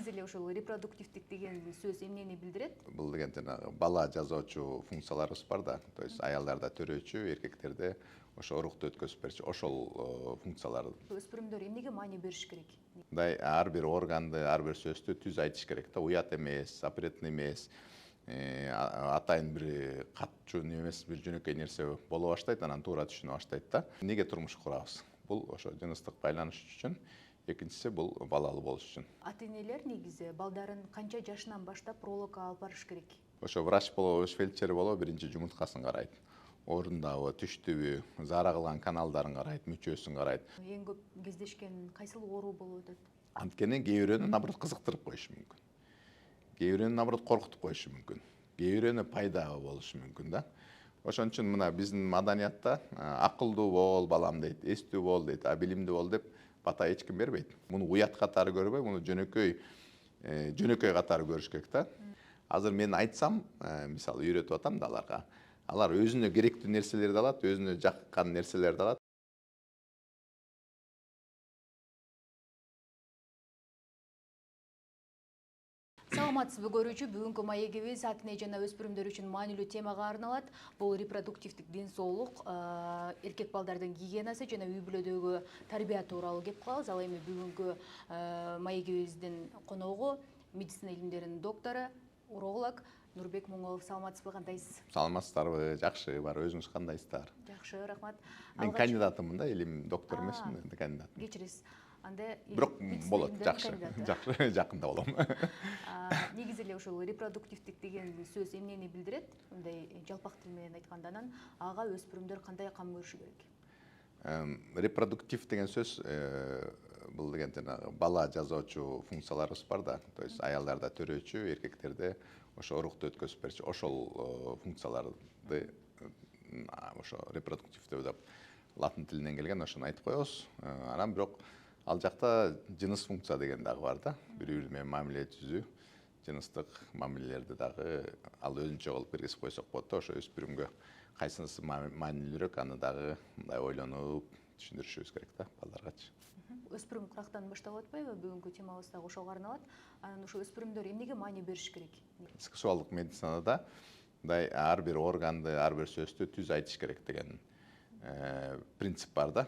негизи эле ошол репродуктивдик деген сөз эмнени билдирет? Бул деген жанагы бала жазуучу функцияларыбыз бар да. То есть аялдарда төрөөчү, эркектерде ошо урукту өткөзүп берчү. Ошол функциялар. Өспүрүмдөр эмнеге маани бериш керек? Мындай ар бир органды, ар бир сөздү түз айтыш керек да. Уят эмес, запретный эмес. Атайын бир катчуу эмес, бир жөнөкөй нерсе боло баштайт, анан туура түшүнө баштайт да. Эмнеге турмуш курабыз? Бул ошо жыныстык байланыш үчүн, экинчиси бул балалуу болуш үчүн. Ата-энелер негизи балдарын канча жашынан баштап урологко алып барыш керек? Ошо врач болобу, фельдшер болобу, биринчи жумурткасын карайт. Орундабы, түштүбү, заара кылган каналдарын карайт, мүчөсүн карайт. Эң көп кездешкен кайсыл оору болуп атат? Анткени кээ бирөөнү наоборот кызыктырып коюшу мүмкүн. Кээ бирөөнү наоборот коркутуп коюшу мүмкүн. Кээ бирөөнү пайда болушу мүмкүн да. Ошон үчүн мына биздин маданиятта акылдуу бол балам дейт, эстүү бол дейт, билимдүү бол деп бата эч ким бербейт. Муну уят катары көрбөй, муну жөнөкөй катары көрүш керек да. Азыр мен айтсам, мисалы үйрөтүп атам да аларга. Алар өзүнө керектүү нерселерди алат, өзүнө жаккан нерселерди алат. Саламатсызбы көрүүчү, бүгүнкү маегибиз ата-эне жана өспүрүмдөр үчүн маанилүү темага арналат. Бул репродуктивдик ден соолук, эркек балдардын гигиенасы жана үй бүлөдөгү тарбия тууралуу кеп калабыз. Ал эми бүгүнкү маегибиздин коногу медицина илимдеринин доктору, уролог Нурбек Муңолов. Саламатсызбы, кандайсыз? Саламатсыздарбы, жакшы бар, өзүңүз кандайсыздар? Жакшы, рахмат. Мен кандидатымын да, илим доктор эмесмин, эми кандидат. Кечиресиз. Анда Бирок болот, жакшы, жакшы, жакында болом. Негизи эле ушул репродуктивдик деген сөз эмнени билдирет? Мындай жалпак тил менен айтканда, ага өспүрүмдөр кандай кам көрүшү керек? Репродуктив деген сөз бул деген жанагы бала жазуучу функцияларыбыз бар да. То есть аялдарда төрөөчү, эркектерде ошо урукту өткөзүп берчү. Ошол функцияларды ошо репродуктивдүү деп латын тилинен келген, ошону айтып коебуз. Анан бирок ал жакта жыныс функция деген дагы бар да. Бири-бири менен мамиле түзүү, жыныстык мамилелерди дагы ал өзүнчө кылып киргизип койсок болот да. Ошо өспүрүмгө кайсынысы маанилүүрөөк, аны дагы мындай ойлонуп түшүндүрүшүбүз керек да балдаргачы. Өспүрүм курактан башталып атпайбы? Бүгүнкү темабыз дагы ошого арналат. Анан ошо өспүрүмдөр эмнеге маани бериш керек? Сексуалдык медицинада мындай ар бир органды, ар бир сөздү түз айтыш керек деген принцип бар да.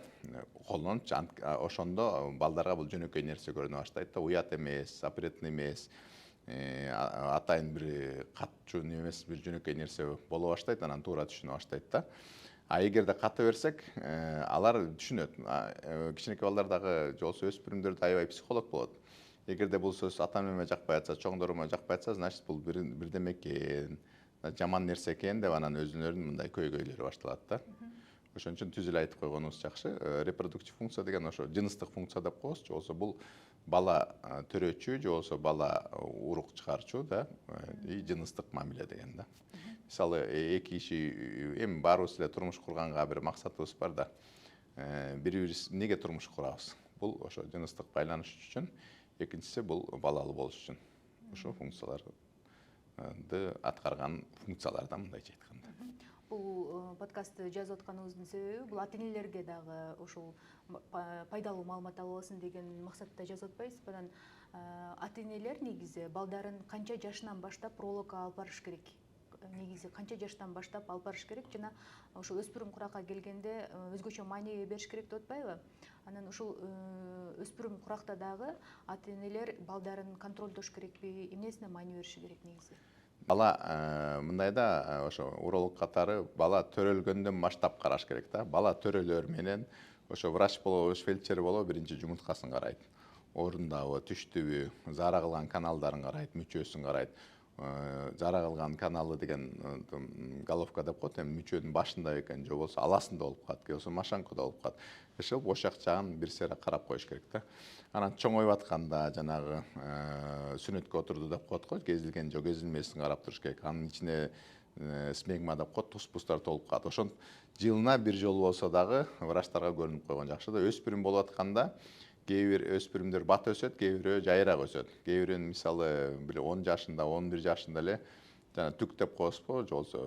Колдонуп, ошондо балдарга бул жөнөкөй нерсе көрүнө баштайт да. Уят эмес, запретный эмес, атайын бир катчуу эмес, бир жөнөкөй нерсе боло баштайт, анан туура түшүнө баштайт да. Эгерде ката берсек, алар түшүнөт. Кичинекей балдар дагы же болбосо өспүрүмдөрдө аябай психолог болот. Эгерде бул сөз ата-энеме жакпай атса, чоңдорума жакпай атса, значит бул бирдеме экен, жаман нерсе экен деп анан өзүлөрүнүн мындай көйгөйлөрү башталат да. Ошон үчүн түз эле айтып койгонуңуз жакшы. Репродуктив функция деген ошо жыныстык функция деп коебуз, же болбосо бул бала төрөөчү, же болбосо бала урук чыгарчу да, жыныстык мамиле деген да. Мисалы, эки киши эми баарыбыз эле турмуш курганга бир максатыбыз бар да. Бири-бирибиз эмнеге турмуш курабыз? Бул ошо жыныстык байланыш үчүн, экинчиси бул балалуу болуш үчүн. Ошо функцияларды аткарган функциялардан мындайча айтканда. Бул подкастты жазып атканыбыздын себеби бул ата-энелерге дагы ошол пайдалуу маалымат алып алсын деген максатта жазып атпайбызбы? Анан ата-энелер негизи балдарын канча жашынан баштап урологко алып барыш керек? Негизи канча жаштан баштап алып барыш керек жана ошо өспүрүм куракка келгенде өзгөчө маани бериш керек деп атпайбы? Анан ушул өспүрүм куракта дагы ата-энелер балдарын контролдош керекпи? Эмнесине маани бериши керек негизи? Бала мындай да, ошо уролог катары бала төрөлгөндөн баштап караш керек да. Бала төрөлөр менен ошо врач болобу, фельдшер болобу, биринчи жумурткасын карайт. Орундабы, түштүбү, заара кылган каналдарын карайт, мүчөсүн карайт. Заара кылган каналы деген головка деп коет, эми мүчөнүн башында экен, же болбосо аласында болуп калат, же болбосо машанкада болуп калат. Ошол ошак жагын бир сыйра карап коюш керек да. Анан чоңоюп атканда жанагы сүнөткө отурду деп коет го, кезилген же кезилмесин карап туруш керек. Анын ичине смегма деп коет, туз-пуздар толуп калат. Ошон жылына бир жолу болсо дагы врачтарга көрүнүп койгон жакшы да. Өспүрүм болуп атканда кээ бир өспүрүмдөр бат өсөт, кээ бирөө жайыраак өсөт. Кээ бирөөнүн мисалы 10 жашында, 11 жашында эле жана түк деп коесузбу, же болбосо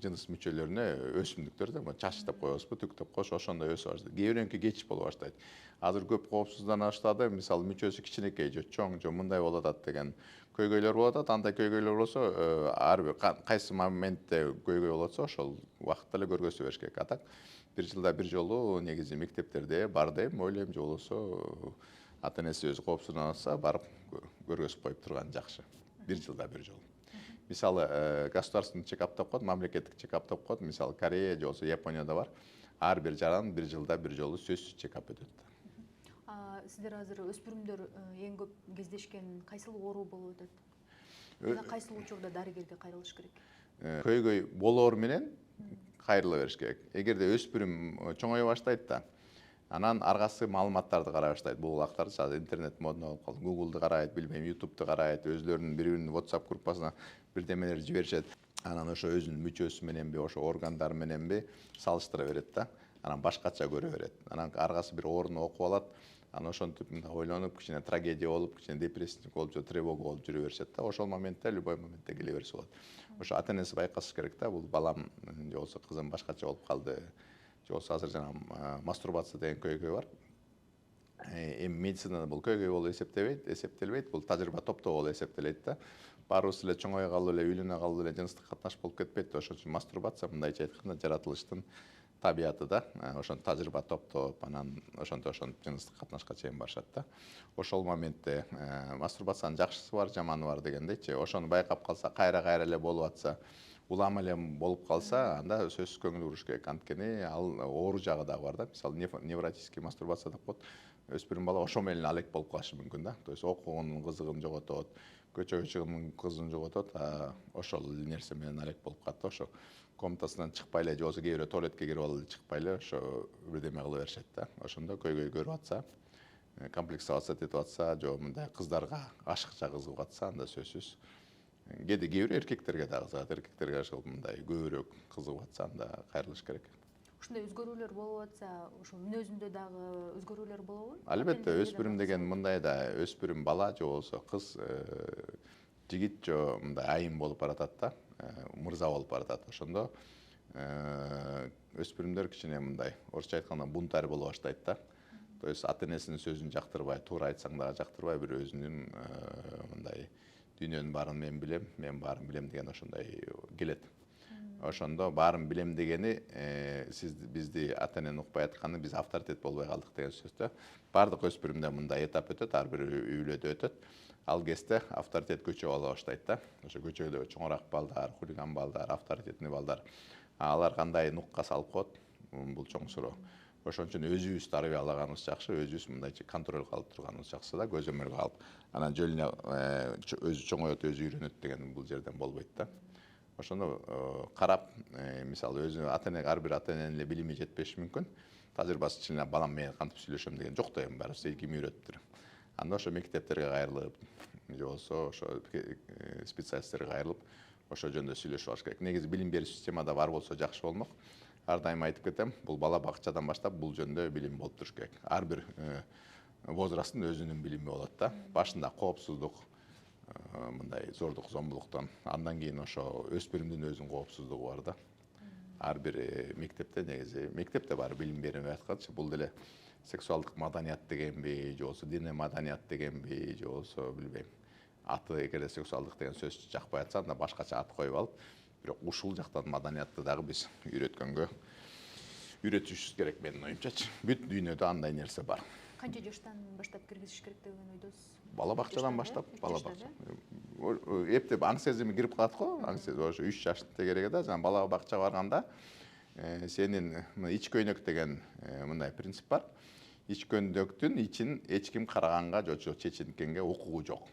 жыныс мүчөлөрүнө өсүмдүктөр да чач деп коебузбу, түк деп коюш ошондой өсө баштайт. Кээ бирөөнүкү кеч боло баштайт. Азыр көп коопсуздана баштады. Мисалы мүчөсү кичинекей же чоң же мындай болуп атат деген көйгөйлөр болуп атат. Андай көйгөйлөр болсо ар бир кайсы моментте көйгөй болуп атса ошол убакытта эле көргөзө бериш керек. А так бир жылда бир жолу негизи мектептерде бар деп ойлойм, же болбосо ата энеси өзү коопсузданып атса барып көргөзүп коюп турган жакшы. Бир жылда бир жолу. Мисалы государственный чекап деп коет, мамлекеттик чекап деп коет. Мисалы Корея же болбосо Японияда бар. Ар бир жаран бир жылда бир жолу сөзсүз чекап өтөт. Сиздер азыр өспүрүмдөр эң көп кездешкен кайсыл оору болуп өтөт? Жана кайсыл учурда дарыгерге кайрылыш керек? Көйгөй болоор менен кайрыла бериш керек. Эгерде өспүрүм чоңое баштайт да, анан аргасы маалыматтарды карай баштайт. Бул убактарда азыр интернет модно болуп калды. Google'ды карайт, билбейм, YouTube'ду карайт, өзлөрүнүн бири-биринин WhatsApp группасына бирдемелер жиберишет. Анан ошо өзүнүн мүчөсү мененби, ошо органдары мененби салыштыра берет да. Анан башкача көрө берет. Анан аргасы бир орунду окуп алат. Анан ошентип ойлонуп, кичине трагедия болуп, кичине депрессивдик болуп, же тревога болуп жүрө беришет да. Ошол моментте любой моментте келе берсе болот. Ошо ата энеси байкаш керек да, бул балам же болбосо кызым башкача болуп калды. Же болбосо азыр жана мастурбация деген көйгөй бар. Эми медицинада бул көйгөй болуп эсептелбейт, бул тажрыйба топтоо болуп эсептелет да. Баарыбыз эле чоңое калып эле, үйлөнө калып эле жыныстык катнаш болуп кетпейт. Ошон үчүн мастурбация мындайча айтканда жаратылыштын табияты да. Ошону тажрыйба топтоп, анан ошентип жыныстык катнашка чейин барышат да. Ошол моментте мастурбациянын жакшысы бар, жаманы бар дегендейчи. Ошону байкап калса, кайра эле болуп атса, улам эле болуп калса, анда сөзсүз көңүл буруш керек. Анткени ал оору жагы дагы бар да. Мисалы невротический мастурбация деп коет. Өспүрүм бала ошо менен алек болуп калышы мүмкүн да. То есть окуунун кызыгын жоготот, көчөгө чыгуунун кызыгын жоготот, ошол нерсе менен алек болуп калат да. Ошо комнатасынан чыкпай эле, же болбосо кээ бирөө туалетке кирип алып чыкпай эле ошо бирдеме кыла беришет да. Ошондо көйгөй көрүп атса, комплексация этип атса, же мындай кыздарга ашыкча кызыгып атса, анда сөзсүз кээде кээ бир эркектерге дагы кызыгат. Эркектерге ошол мындай көбүрөөк кызыгып атса, анда кайрылыш керек. Ушундай өзгөрүүлөр болуп атса, ошол мүнөзүндө дагы өзгөрүүлөр болобу? Албетте, өспүрүм деген мындай да, өспүрүм бала же болбосо кыз, жигит же мындай айым болуп баратат да, мырза болуп баратат. Ошондо өспүрүмдөр кичине мындай, орусча айтканда бунтарь боло баштайт да. То есть ата энесинин сөзүн жактырбай, туура айтсаң дагы жактырбай, бир өзүнүн мындай дүйнөнүн баарын мен баарын билем деген ошондой келет. Ошондо баарын билем дегени бизди ата энени укпай атканы, биз авторитет болбой калдык деген сөз да. Бардык өспүрүмдө мындай этап өтөт, ар бир үйлөдө өтөт. Ал кезде авторитет көчөп ала баштайт да. Ошо көчөдө чоңураак балдар, хулиган балдар, авторитетный балдар, алар кандай нукка салып коет, бул чоң суроо. Ошон үчүн өзүбүз тарбиялаганыбыз жакшы, өзүбүз мындайча контроль кылып турганыбыз жакшы да, көзөмөлгө алып. Анан жөлүнө өзү чоңойот, өзү үйрөнөт деген бул жерден болбойт да. Ошондо карап, мисалы өзү ар бир ата эненин эле билими жетпеши мүмкүн. Тажрыйбасы чын балам менен кантип сүйлөшөм деген жок да, эми баарыбыз ким үйрөттүр. Анда ошо мектептерге кайрылып, же болбосо ошо специалисттерге кайрылып, ошо жөнүндө сүйлөшүп алыш керек. Негизи билим берүү системада бар болсо жакшы болмок. Ар дайым айтып кетем, бул бала бакчадан баштап бул жөнүндө билим болуп туруш керек. Ар бир возрасттын өзүнүн билими болот да. Башында коопсуздук, мындай зордук, зомбулуктан, андан кийин ошо өспүрүмдүн өзүнүн коопсуздугу бар да. Ар бир мектепте негизи, мектепте бар билим берилбей атканчы, бул деле сексуалдык маданият дегенби, же болбосо диний маданият дегенби, же болбосо билбейм. Аты эгерде сексуалдык деген сөз жакпай атса, анда башкача ат коюп алып, бирок ушул жактан маданиятты дагы биз үйрөтүшүбүз керек менин оюмчачы. Бүт дүйнөдө андай нерсе бар. Канча жаштан баштап киргизиш керек деген ойдосуз? Бала бакчадан баштап, бала бакча. Эптеп аң сезими кирип калат го, аң сезим ошо 3 жаш тегереге да, жана бала бакчага барганда сенин ич көйнөк деген мындай принцип бар. Ич көйнөктүн ичин эч ким караганга же чечинткенге укугу жок.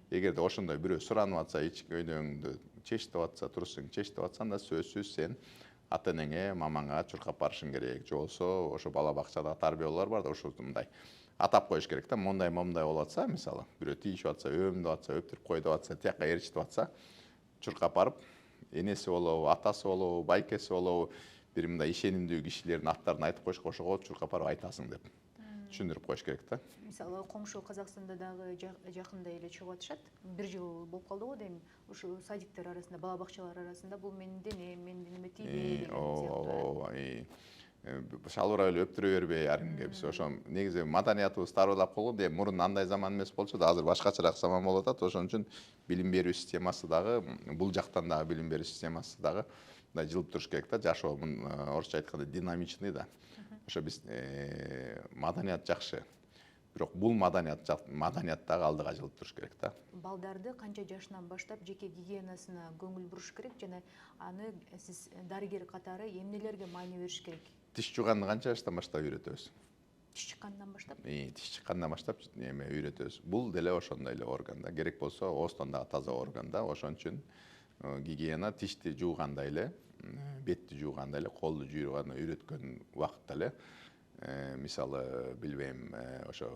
Эгерде ошондой бирөө суранып атса, ич көйнөгүңдү чечтип атса, турусуң чечтип атса, анда сөзсүз сен ата энеңе, мамаңа чуркап барышың керек. Же болбосо ошо бала бакчада тарбиялоолор бар да, ошо мындай атап коюш керек да. Мондай болуп атса, мисалы, бирөө тийишип атса, өбүмдөп атса, өптүрүп кой деп атса, тияка ээрчитип атса, чуркап барып, энеси болобу, атасы болобу, байкеси болобу, бир мындай ишенимдүү кишилердин аттарын айтып коюшка, ошого чуркап барып айтасың деп. түшүндүрүп коюш керек да. Мисалы коңшу Казакстанда дагы жакында эле чыгып атышат. 1 жыл болуп калды го дейм. Ушу садиктер арасында, бала бакчалар арасында бул менин денем, менин денеме тийбей деген сыяктуу. Шалбырап эле өптүрө бербей ар кимге биз ошо негизи маданиятыбыз тарбылап калган. Эми мурун андай заман эмес болчу да, азыр башкачараак заман болуп атат. Ошон үчүн билим берүү системасы дагы, бул жактан дагы билим берүү системасы дагы мындай жылып туруш керек да. Жашоо орусча айтканда динамичный да. Ошо биз маданият жакшы. Бирок бул маданият дагы алдыга жылып туруш керек да. Балдарды канча жашынан баштап жеке гигиенасына көңүл буруш керек жана аны сиз дарыгер катары эмнелерге маани бериш керек? Тиш жууганды канча жаштан баштап үйрөтөбүз? Тиш чыккандан баштап? Тиш чыккандан баштап эме үйрөтөбүз. Бул деле ошондой эле орган да. Керек болсо оостон дагы таза орган да. Ошон үчүн гигиена тишти жуугандай эле, бетти жуугандай эле, колду жууганды үйрөткөн убакытта эле мисалы билбейм, ошо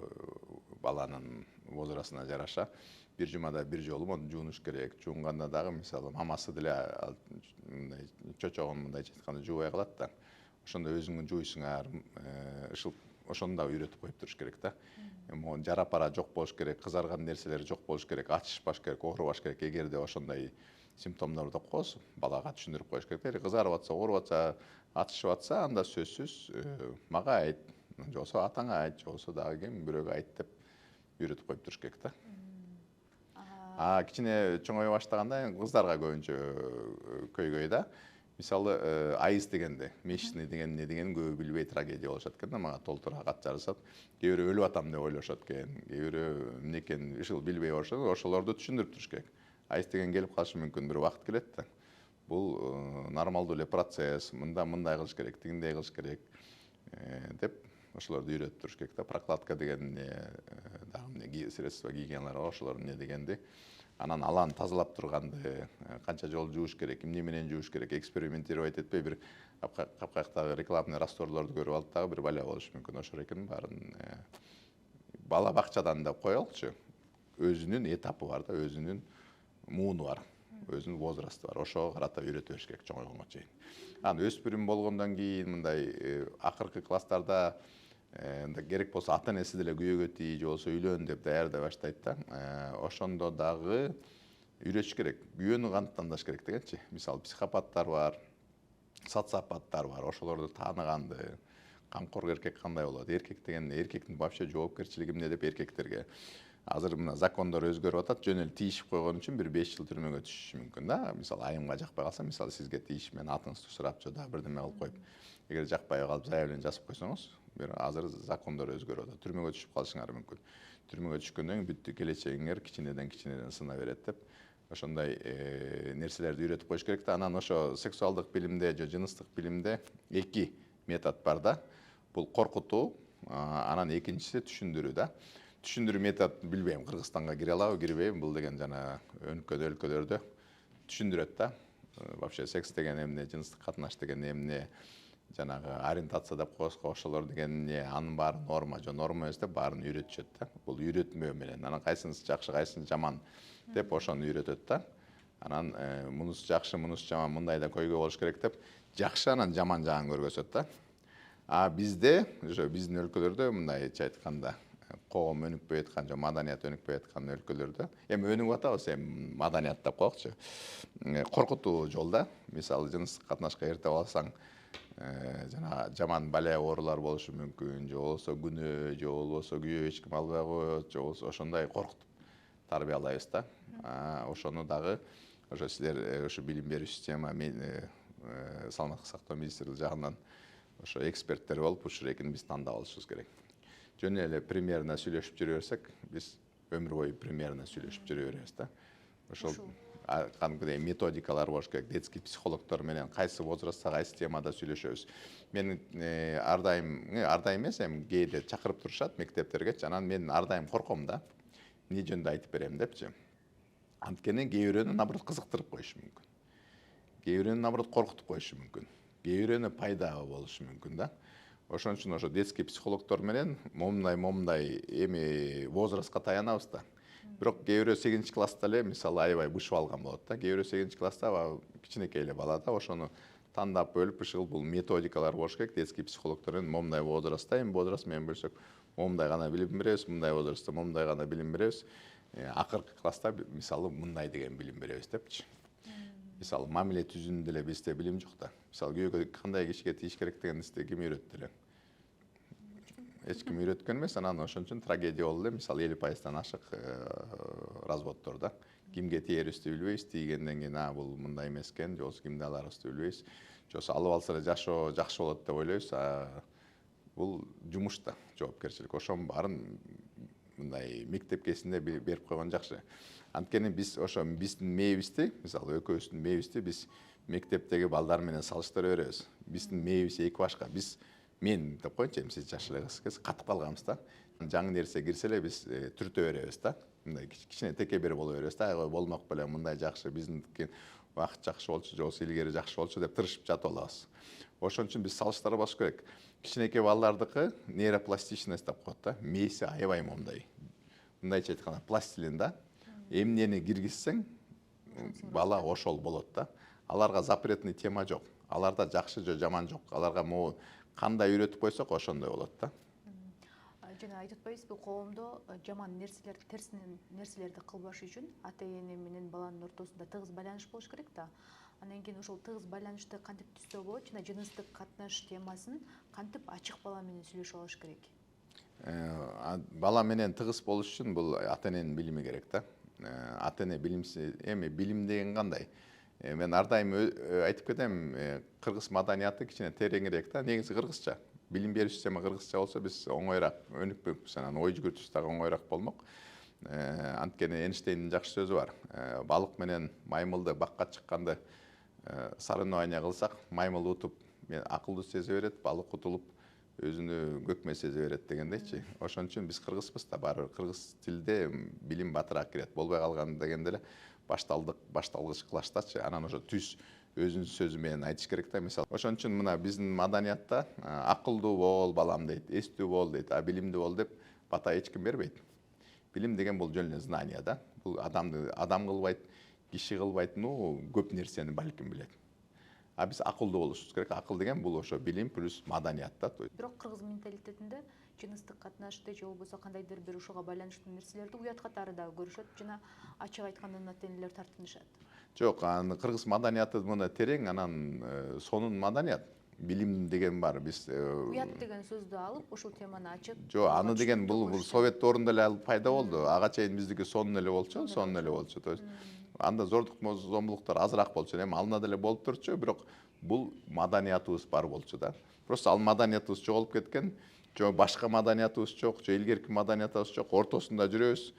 баланын возрастына жараша бир жумада бир жолу мону жуунуш керек. Жууганда дагы мисалы мамасы деле мындай чочогун мындайча айтканда жуубай калат да. Ошондо өзүңүн жууйсуңар, ошону да үйрөтүп коюп туруш керек да. Эми жара пара жок болуш керек, кызарган нерселер жок болуш керек, ачышпаш керек, оорубаш керек. Эгерде ошондой симптомдорду коосо балага түшүндүрүп коюш керек. Эгер кызарып атса, ооруп атса, атышып атса, анда сөзсүз мага айт, же болбосо атаңа айт, же болбосо дагы ким бирөөгө айт деп үйрөтүп коюп туруш керек да. Кичине чоңое баштаганда кыздарга көбүнчө көйгөй да. Мисалы айыз дегенде, месячный деген эмне дегенин көбү билбей трагедия болушат экен да, мага толтура кат жазышат. Кээ бирөө өлүп атам деп ойлошот экен, кээ бирөө эмне экенин ушул билбей барышат. Ошолорду түшүндүрүп туруш керек. Айыз деген келип калышы мүмкүн, бир убакыт келет да. Бул нормалдуу эле процесс, мындай кылыш керек, тигиндей кылыш керек деп ошолорду үйрөтүп туруш керек да. Прокладка деген дагы средства гигиеналар бар, ошолор эмне дегенди. Анан аланы тазалап турганды канча жолу жууш керек, эмне менен жууш керек, экспериментировать этпей бир капкаяктагы рекламный растворлорду көрүп алып дагы бир баля болуш мүмкүн. Ошол экен баарын бала бакчадан да коелукчу. Өзүнүн этапы бар да, өзүнүн мууну бар, өзүнүн возрасты бар. Ошого карата үйрөтө бериш керек чоңойгонго чейин. Анан өспүрүм болгондон кийин мындай акыркы класстарда керек болсо ата энеси деле күйөөгө тий, же болбосо үйлөн деп даярдай баштайт да. Ошондо дагы үйрөтүш керек. Күйөөнү кантип тандаш керек дегенчи. Мисалы психопаттар бар, социопаттар бар. Ошолорду тааныганды, камкор эркек кандай болот? Эркек деген эркектин вообще жоопкерчилиги эмне деп эркектерге азыр мына закондор өзгөрүп атат. Жөн эле тийишип койгон үчүн 1-5 жыл түрмөгө түшүшү мүмкүн да. Мисалы айымга жакпай калса, мисалы сизге тийишип менен атыңызды сурап, же дагы бирдеме кылып коюп, эгер жакпай калып заявление жазып койсоңуз, азыр закондор өзгөрүп атат. Түрмөгө түшүп калышыңар мүмкүн. Түрмөгө түшкөндөн кийин бүт келечегиңер кичинеден сына берет деп ошондой нерселерди үйрөтүп коюш керек да. Анан ошо сексуалдык билимде же жыныстык билимде 2 метод бар да. Бул коркутуу, анан экинчиси түшүндүрүү да. Түшүндүрүү метод билбейм, Кыргызстанга кире алабы, кирбейби, бул деген жана өнүккөн өлкөлөрдө түшүндүрөт да. Вообще секс деген эмне, жыныстык катнаш деген эмне, жанагы ориентация деп коебузго, ошолор деген эмне, анын баары норма же норма эмес деп баарын үйрөтүшөт да. Бул үйрөтмө менен, анан кайсынысы жакшы, кайсынысы жаман деп ошону үйрөтөт да. Анан мунусу жакшы, мунусу жаман, мындай да көйгөй болуш керек деп жакшы анан жаман жагын көргөзөт да. Бизде, ошо биздин өлкөлөрдө мындайча айтканда коом өнүкпөй аткан, же маданият өнүкпөй аткан өлкөлөрдө, эми өнүгүп атабыз, эми маданият деп коелукчу. Коркутуу жолда, мисалы жыныстык катнашка эрте барсаң, жана жаман балия оорулар болушу мүмкүн, же болбосо күнөө, же болбосо күйөө эч ким албай коет, же болбосо ошондой коркутуп тарбиялайбыз да. Ошону дагы ошо силер ошо билим берүү система, саламаттык сактоо министрлиги жагынан ошо эксперттер болуп, ушул биз тандап алышыбыз керек. Жөн эле примерно сүйлөшүп жүрө берсек, биз өмүр бою примерно сүйлөшүп жүрө беребиз да. Ошол кандайдыр методикалар болуш керек, детский психологдор менен кайсы возрастта кайсы темада сүйлөшөбүз. Мен ар дайым эмес, эми кээде чакырып турушат мектептерге, анан мен ар дайым корком да. Эмне жөнүндө айтып берем депчи. Анткени кээ бирөөнү наоборот кызыктырып коюшу мүмкүн. Кээ бирөөнү наоборот коркутуп коюшу мүмкүн. Кээ бирөөнү пайдабы болушу мүмкүн да. Ошон үчүн ошо детский психологдор менен момундай эми возрастка таянабыз да. Бирок кээ бирөө 8 класста эле мисалы аябай бышып алган болот да. Кээ бирөө 8 класста кичинекей эле бала да, ошону тандап бөлүп ушул бул методикалар болуш керек. Детский психологдор менен момундай возрастта, эми возраст менен бөлсөк момундай гана билим беребиз, мындай возрастта момундай гана билим беребиз. Акыркы класста мисалы мындай деген билим беребиз депчи. Мисалы мамиле түзүүнү деле бизде билим жок да. Мисалы күйөөгө кандай кишиге тийиш керек дегенди ким үйрөттү эле? Эч ким үйрөткөн эмес, анан ошон үчүн трагедия болду эле. Мисалы 50%-тан ашык разводдор да. Кимге тиерибизди билбейбиз, тийгенден кийин бул мындай эмес экен, же болбосо кимди аларыбызды билбейбиз. Же болбосо алып алса эле жашоо жакшы болот деп ойлойбуз. Бул жумуш да, жоопкерчилик. Ошонун баарын мындай мектеп кезинде берип койгон жакшы. Анткени биз ошо биздин мээбизди, мисалы экөөбүздүн мээбизди биз мектептеги балдар менен салыштыра беребиз. Биздин мээбиз эки башка. Мен деп коеюнчу, сиз жаш эле кыз катып калганбыз да. Жаңы нерсе кирсе эле биз түртө беребиз да. Мындай кичине текебер боло беребиз да. Болмок беле мындай жакшы, биздики убакыт жакшы болчу, же болбосо илгери жакшы болчу деп тырышып жатып алабыз. Ошон үчүн биз салыштыра баш керек. Кичинекей балдардыкы нейропластичность деп коет да. Мээси аябай момундай. Мындайча айтканда пластилин да. Эмнени киргизсең, бала ошол болот да. Аларга запретный тема жок. Аларда жакшы же жаман жок. Аларга могу кандай үйрөтүп койсок, ошондой болот да. Жана айтып атпайбызбы, коомдо жаман нерселер, терс нерселерди кылбаш үчүн ата эне менен баланын ортосунда тыгыз байланыш болуш керек да. Анан кийин ошол тыгыз байланышты кантип түзсө болот, жана жыныстык катнаш темасын кантип ачык бала менен сүйлөшүп алыш керек? Бала менен тыгыз болуш үчүн бул ата эненин билими керек да. Ата эне билимси, эми билим деген кандай? Мен ар дайым айтып кетем, кыргыз маданияты кичине тереңирээк да. Негизи кыргызча. Билим берүү система кыргызча болсо биз оңоюраак өнүкпөкпүз, анан ой жүгүртүшүбүз дагы оңоюраак болмок. Анткени Эйнштейндин жакшы сөзү бар. Балык менен маймылды бакка чыкканды соревнование кылсак, маймыл утуп акылды сезе берет, балык утулуп өзүнү көкмө сезе берет дегендейчи. Ошон үчүн биз кыргызбыз да, баары кыргыз тилде билим батыраак кирет. Болбой калган дегенде эле башталгыч класстачы, анан ошо түз өзүнүн сөзү менен айтыш керек да. Мисалы, ошон үчүн мына биздин маданиятта акылдуу бол балам дейт, эстүү бол дейт, билимдүү бол деп бата эч ким бербейт. Билим деген бул жөн эле знание да. Бул адамды адам кылбайт, киши кылбайт, көп нерсени балким билет. Биз акылдуу болушубуз керек. Акыл деген бул ошо билим плюс маданият да. Бирок кыргыз менталитетинде жыныстык катнашты же болбосо кандайдыр бир ушуга байланыштуу нерселерди уят катары дагы көрүшөт, жана ачык айтканда ата энелер тартынышат. Жок, кыргыз маданияты мына терең, анан сонун маданият. Билим деген бар. Биз уят деген сөздү алып, ушул теманы ачып. Жок, аны деген бул совет доорунда эле пайда болду. Ага чейин биздики сонун эле болчу. То есть анда зордук зомбулуктар азыраак болчу, эми алына деле болуп турчу, бирок бул маданиятыбыз бар болчу да. Просто ал маданиятыбыз жоголуп кеткен, же башка маданиятыбыз жок, же илгерки маданиятыбыз жок, ортосунда жүрөбүз.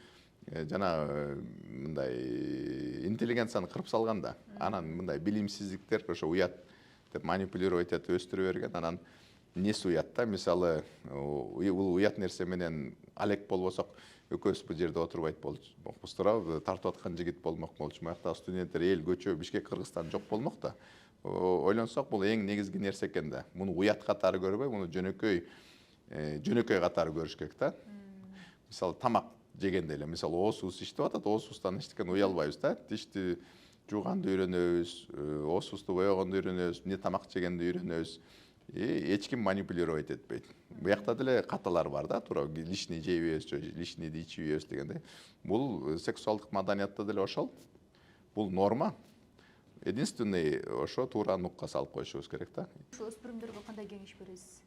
Жана мындай интеллигенцияны кырып салган да. Анан мындай билимсиздиктер ошо уят деп манипулировать этип өстүрө берген. Анан эмнеси уят да? Мисалы, бул уят нерсе менен алек болбосок, экөөбүз бул жерде отурбайт болчубуз туурабы? Тартып аткан жигит болмок болчу. Маяктагы студенттер эл көчө Бишкек, Кыргызстан жок болмок да. Ойлонсок, бул эң негизги нерсе экен да. Муну уят катары көрбөй, муну жөнөкөй катары көрүш керек да. Мисалы, тамак жегенде эле, мисалы, оосубуз иштеп атат, оосубуздан эчтекен уялбайбыз да. Тишти жууганды үйрөнөбүз, оосубузду боёгонду үйрөнөбүз, эмне тамак жегенди үйрөнөбүз. Эч ким манипулировать этпейт. Буякта деле каталар бар да, туура лишний жейбиз, лишнийди ичпейбиз дегенде. Бул сексуалдык маданиятта деле ошол. Бул норма. Единственный ошо туура нукка салып коюшубуз керек да. Ошо өспүрүмдөргө кандай кеңеш бересиз?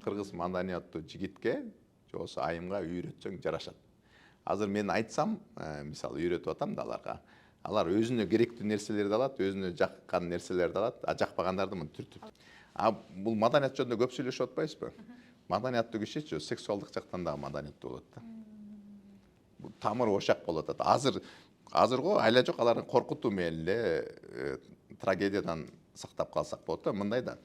Кыргыз маданияттуу жигитке же болбосо айымга үйрөтсөң жарашат. Азыр мен айтсам, мисалы үйрөтүп атам да аларга. Алар өзүнө керектүү нерселерди алат, өзүнө жаккан нерселерди алат, жакпагандарды мына түртүп. Бул маданият жөнүндө көп сүйлөшүп атпайбызбы? Маданияттуу киши сексуалдык жактан дагы маданияттуу болот да. Бул тамыры ошак болот да. Азыр го айла жок, аларды коркутуу менен эле трагедиядан сактап калсак болот да. Мындай да.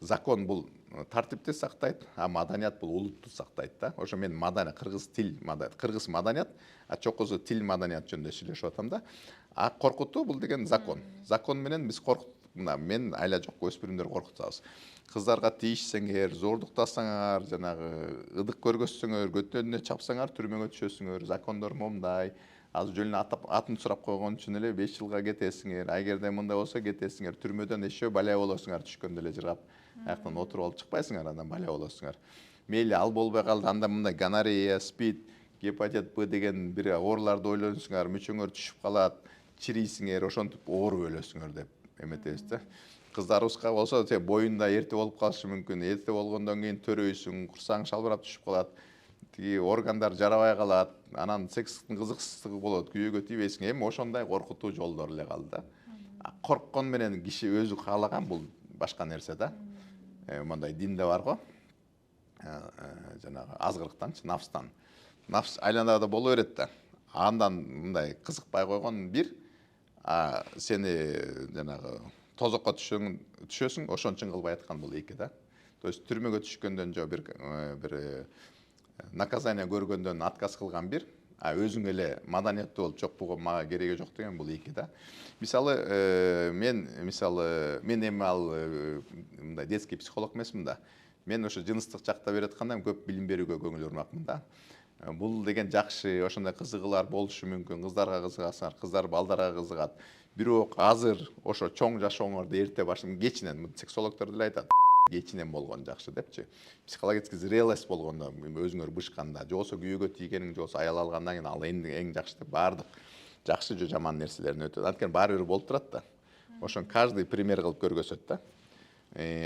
Закон бул тартипти сактайт, маданият бул улутту сактайт да. Ошо мен кыргыз тил маданият, кыргыз маданият, чокусу тил маданият жөнүндө сүйлөшүп атам да. Коркутуу бул деген закон. Закон менен биз мен айла жок өспүрүмдөр коркутабыз. Кыздарга тийишсеңер, зордуктасаңар, жанагы ыдык көргөзсөңөр, көтөнүнө чапсаңар, түрмөгө түшөсүңөр. Закондор момундай. Азыр жөн эле атын сурап койгон үчүн эле 5 жылга кетесиңер. Эгерде мындай болсо кетесиңер. Түрмөдөн еще балия болосуңар, түшкөндө эле жыргап. Аяктан отуруп алып чыкпайсыңар, андан балия болосуңар. мейли ал болбой калды, анда мындай гонорея, спид, гепатит Б деген бир ооруларды ойлонсуңар, мүчөңөр түшүп калат, чирийсиңер, ошентип ооруп өлөсүңөр деп эметебиз да. Кыздарыбызга болсо боюнда эрте болуп калышы мүмкүн, эрте болгондон кийин төрөйсүң, курсаң шалбырап түшүп калат, тиги органдар жарабай калат, анан секстин кызыксыздыгы болот, күйөөгө тийбейсиң. Эми ошондой коркутуу жолдор эле калды да. Корккон менен киши өзү каалаган бул башка нерсе да. Мондай динде бар го. Жанагы азгырыктанчы, нафстан. Нафс айланада боло берет да. Андан мындай кызыкпай койгон бир, сени жанагы тозокко түшөсүң, ошон үчүн кылбай аткан бул эки да. То есть түрмөгө түшкөндөн же бир наказание көргөндөн отказ кылган бир, өзүң эле маданияттуу болуп чок мага кереги жок деген бул эки да. Мисалы мен эми ал мындай детский психолог эмесмин да. Мен ошо жыныстык жакта берип атканда көп билим берүүгө көңүл бурмакмын да. Бул деген жакшы, ошондой кызыгуулар болушу мүмкүн, кыздарга кызыгасыңар, кыздар балдарга кызыгат. Бирок азыр ошо чоң жашооңорду эрте кечинен, сексологдор деле айтат, кечинен болгон жакшы депчи. Психологический зрелость болгондо, өзүңөр бышканда, же болбосо күйөөгө тийгениң, же болбосо аял алгандан кийин ал эң жакшы деп баардык жакшы же жаман нерселерин өтөт. Анткени баары бир болуп турат да. Ошон каждый пример кылып көргөзөт да.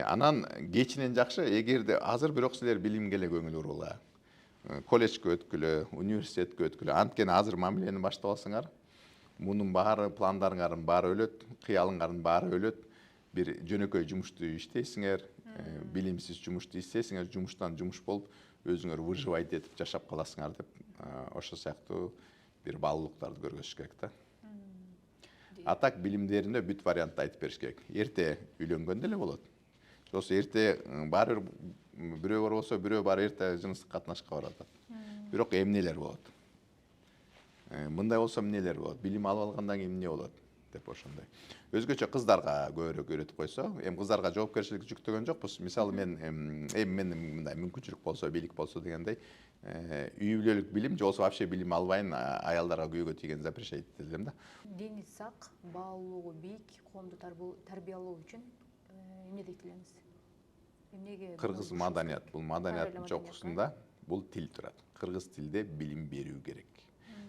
Анан кечинен жакшы, эгерде азыр бирок силер билимге эле көңүл бурула, колледжге өткүлө, университетке өткүлө, анткени азыр мамилени баштап алсаңар, мунун баары пландарыңардын баары өлөт, кыялыңардын баары өлөт. Бир жөнөкөй жумушту иштейсиңер, билимсиз жумушту иштейсиңер, жумуштан жумуш болуп, өзүңөр выживать этип жашап каласыңар деп, ошо сыяктуу бир баалуулуктарды көргөзүш керек да. А так билимдеринде бүт вариантты айтып бериш керек. Эрте үйлөнгөн деле болот. Же болбосо эрте баары бирөө бар болсо, бирөө баары эрте жыныстык катнашка барып атат. Бирок эмнелер болот? Мындай болсо эмнелер болот? Билим алып алгандан кийин эмне болот деп ошондой. Өзгөчө кыздарга көбүрөөк үйрөтүп койсо, эми кыздарга жоопкерчилик жүктөгөн жокпуз. Мисалы мен мындай мүмкүнчүлүк болсо, бийлик болсо дегендей, үй бүлөлүк билим же болбосо вообще билим албайын, аялдарга күйөөгө тийген запрещать этелем да. Дени сак, баалуулугу бийик, коомду тарбиялоо үчүн эмне дейт элеңиз? Эмнеге? Кыргыз маданият, бул маданияттын чокусунда бул тил турат. Кыргыз тилде билим берүү керек.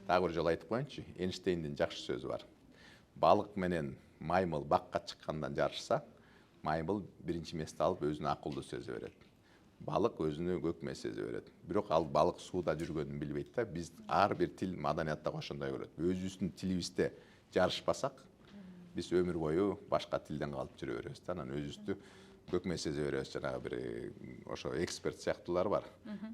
Дагы бир жолу айтып коеюнчу, Эйнштейндин жакшы сөзү бар. Балык менен маймыл бакка чыккандан жарышса, маймыл биринчи месте алып өзүнө акылдуу сезе берет. Балык өзүнө көкмө сезе берет. Бирок ал балык сууда жүргөнүн билбейт да. Биз ар бир тил маданиятта ошондой көрөт. Өзүбүздүн тилибизде жарышпасак, биз өмүр бою башка тилден калып жүрө беребиз да. Анан өзүбүздү көкмө сезе беребиз. Жанагы бир ошо эксперт сыяктуулар бар.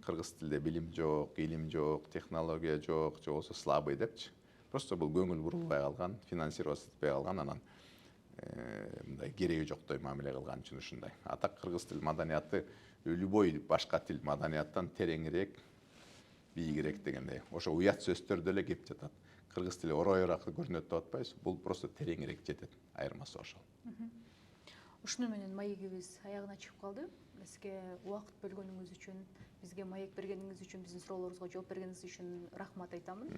Кыргыз тилде билим жок, илим жок, технология жок, же болбосо слабый депчи. Просто бул көңүл бурулбай калган, финансировать этпей калган, анан мындай кереги жоктой мамиле кылган үчүн ушундай. А так кыргыз тил маданияты любой башка тил маданияттан тереңирээк, бийигирээк дегендей. Ошо уят сөздөрдө эле кеп жатат. Кыргыз тили ороюраак көрүнөт деп атпайбыз, бул просто тереңирээк жетет. Айырмасы ошол. Ушуну менен маегибиз аягына чыгып калды. Сизге убакыт бөлгөнүңүз үчүн, бизге маек бергениңиз үчүн, биздин суроолорубузга жооп бергениңиз үчүн рахмат айтамын.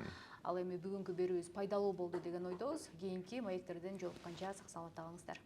Ал эми бүгүнкү берүүбүз пайдалуу болду деген ойдобуз. Кийинки маектерден жолукканча сак саламатта калыңыздар.